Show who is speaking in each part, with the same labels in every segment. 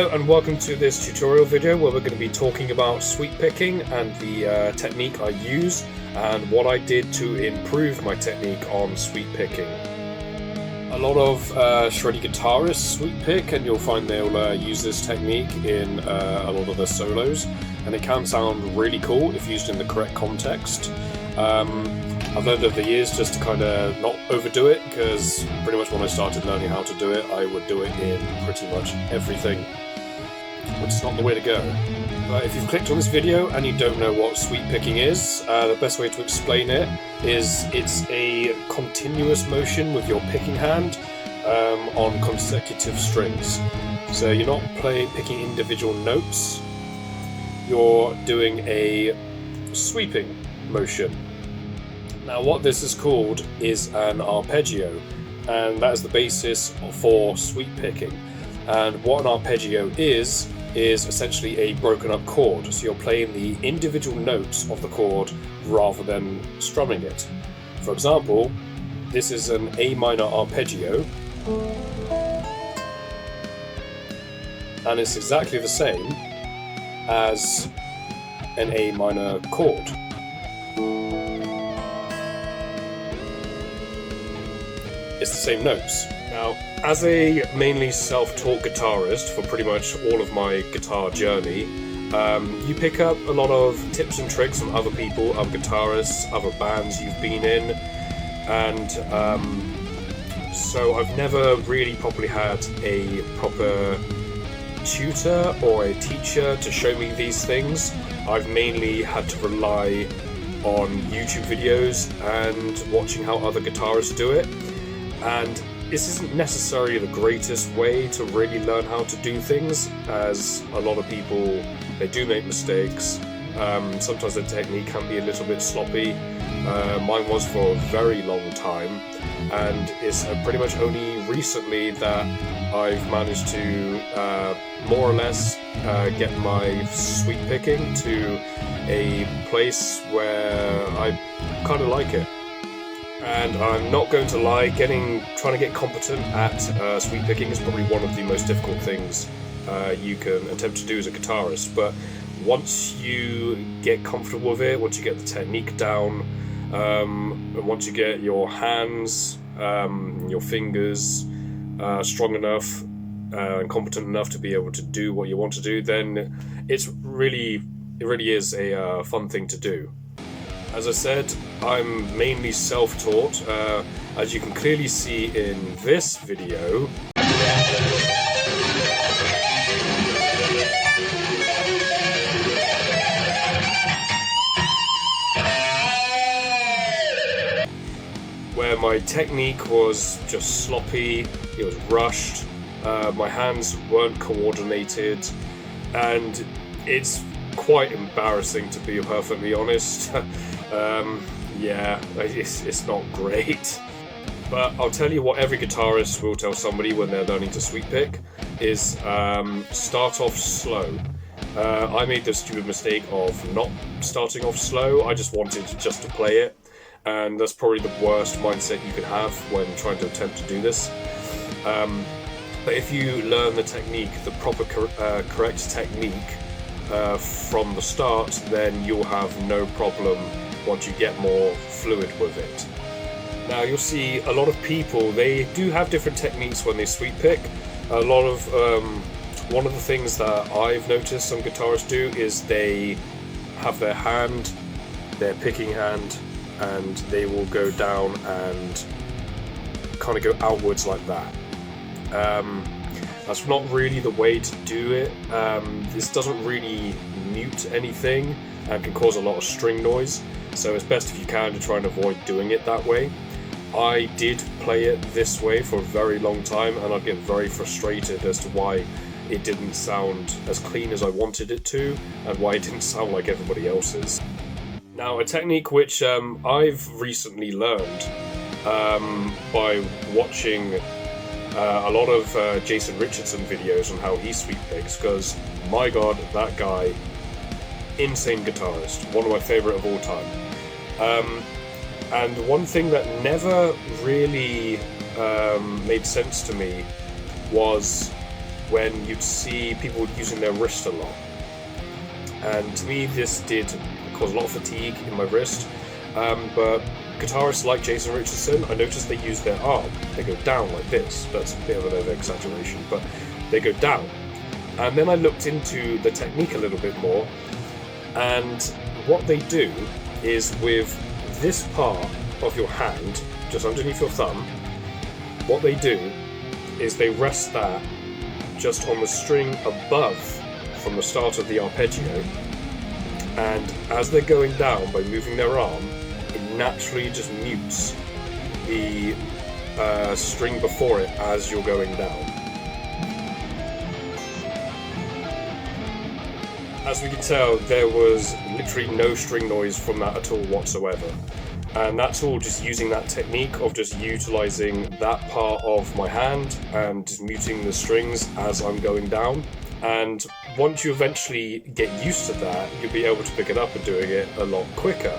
Speaker 1: Hello and welcome to this tutorial video where we're going to be talking about sweep picking and the technique I use and what I did to improve my technique on sweep picking. A lot of shreddy guitarists sweep pick, and you'll find they'll use this technique in a lot of their solos, and it can sound really cool if used in the correct context. I've learned over the years just to kind of not overdo it, because pretty much when I started learning how to do it, I would do it in pretty much everything, which is not the way to go. But if you've clicked on this video and you don't know what sweep picking is, the best way to explain it is it's a continuous motion with your picking hand on consecutive strings. So you're not picking individual notes, you're doing a sweeping motion. Now what this is called is an arpeggio, and that is the basis for sweep picking. And what an arpeggio is essentially a broken up chord, so you're playing the individual notes of the chord rather than strumming it. For example, this is an A minor arpeggio, and it's exactly the same as an A minor chord. It's the same notes. Now, as a mainly self-taught guitarist for pretty much all of my guitar journey, you pick up a lot of tips and tricks from other people, other guitarists, other bands you've been in, and so I've never really properly had a proper tutor or a teacher to show me these things. I've mainly had to rely on YouTube videos and watching how other guitarists do it. And this isn't necessarily the greatest way to really learn how to do things, as a lot of people, they do make mistakes. Sometimes the technique can be a little bit sloppy. Mine was for a very long time, and it's pretty much only recently that I've managed to more or less get my sweep picking to a place where I kind of like it. And I'm not going to lie, trying to get competent at sweep picking is probably one of the most difficult things you can attempt to do as a guitarist. But once you get comfortable with it, once you get the technique down, and once you get your hands, your fingers strong enough and competent enough to be able to do what you want to do, then it really is a fun thing to do. As I said, I'm mainly self-taught, as you can clearly see in this video. Where my technique was just sloppy, it was rushed, my hands weren't coordinated, and it's quite embarrassing, to be perfectly honest. Yeah, it's not great. But I'll tell you what every guitarist will tell somebody when they're learning to sweep pick is start off slow. I made the stupid mistake of not starting off slow. I just wanted just to play it, and that's probably the worst mindset you can have when trying to attempt to do this. But if you learn the technique, the proper correct technique from the start, then you'll have no problem once you get more fluid with it. Now you'll see a lot of people, they do have different techniques when they sweep pick. A lot of one of the things that I've noticed some guitarists do is they have their hand, their picking hand, and they will go down and kind of go outwards like that. That's not really the way to do it. This doesn't really mute anything and can cause a lot of string noise, so it's best if you can to try and avoid doing it that way. I did play it this way for a very long time, and I'd get very frustrated as to why it didn't sound as clean as I wanted it to, and why it didn't sound like everybody else's. Now, a technique which I've recently learned by watching a lot of Jason Richardson videos on how he sweep picks, because my god, that guy, insane guitarist, one of my favourite of all time. And one thing that never really made sense to me was when you'd see people using their wrist a lot. And to me, this did cause a lot of fatigue in my wrist. But guitarists like Jason Richardson, I noticed they use their arm. They go down like this. That's a bit of an over-exaggeration, but they go down. And then I looked into the technique a little bit more, and what they do is with this part of your hand, just underneath your thumb, what they do is they rest that just on the string above from the start of the arpeggio, and as they're going down by moving their arm, it naturally just mutes the string before it as you're going down. As we can tell, there was literally no string noise from that at all whatsoever. And that's all just using that technique of just utilising that part of my hand and just muting the strings as I'm going down. And once you eventually get used to that, you'll be able to pick it up and doing it a lot quicker.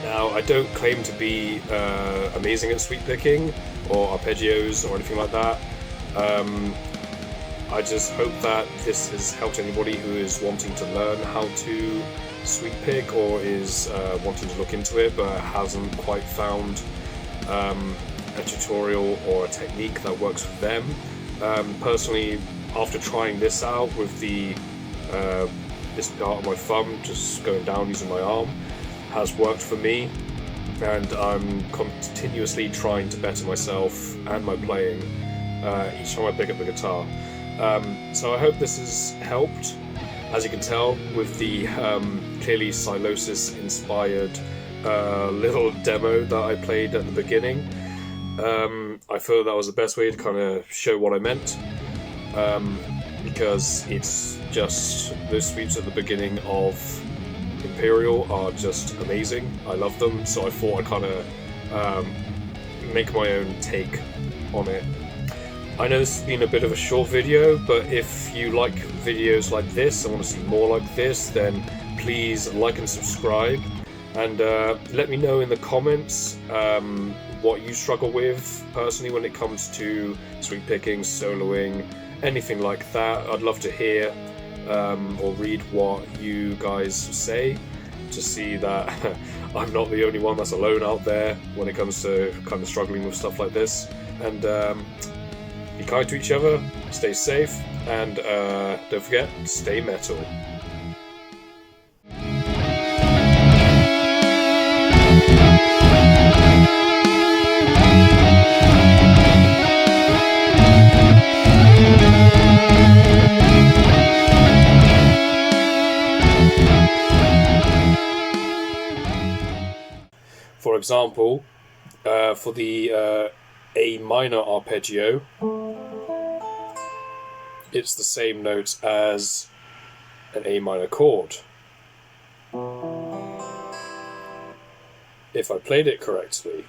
Speaker 1: Now, I don't claim to be amazing at sweep picking or arpeggios or anything like that. I just hope that this has helped anybody who is wanting to learn how to sweep pick or is wanting to look into it but hasn't quite found a tutorial or a technique that works for them. Personally, after trying this out with the this part of my thumb just going down using my arm has worked for me, and I'm continuously trying to better myself and my playing each time I pick up the guitar. So I hope this has helped. As you can tell with the clearly Silosis inspired little demo that I played at the beginning, I feel that was the best way to kind of show what I meant, because it's just those sweeps at the beginning of Imperial are just amazing. I love them, so I thought I'd kind of make my own take on it. I know this has been a bit of a short video, but if you like videos like this and want to see more like this, then please like and subscribe, and let me know in the comments what you struggle with personally when it comes to sweep picking, soloing, anything like that. I'd love to hear or read what you guys say, to see that I'm not the only one that's alone out there when it comes to kind of struggling with stuff like this. And be kind to each other, stay safe, and don't forget, stay metal. For example, for the A minor arpeggio, it's the same notes as an A minor chord. If I played it correctly.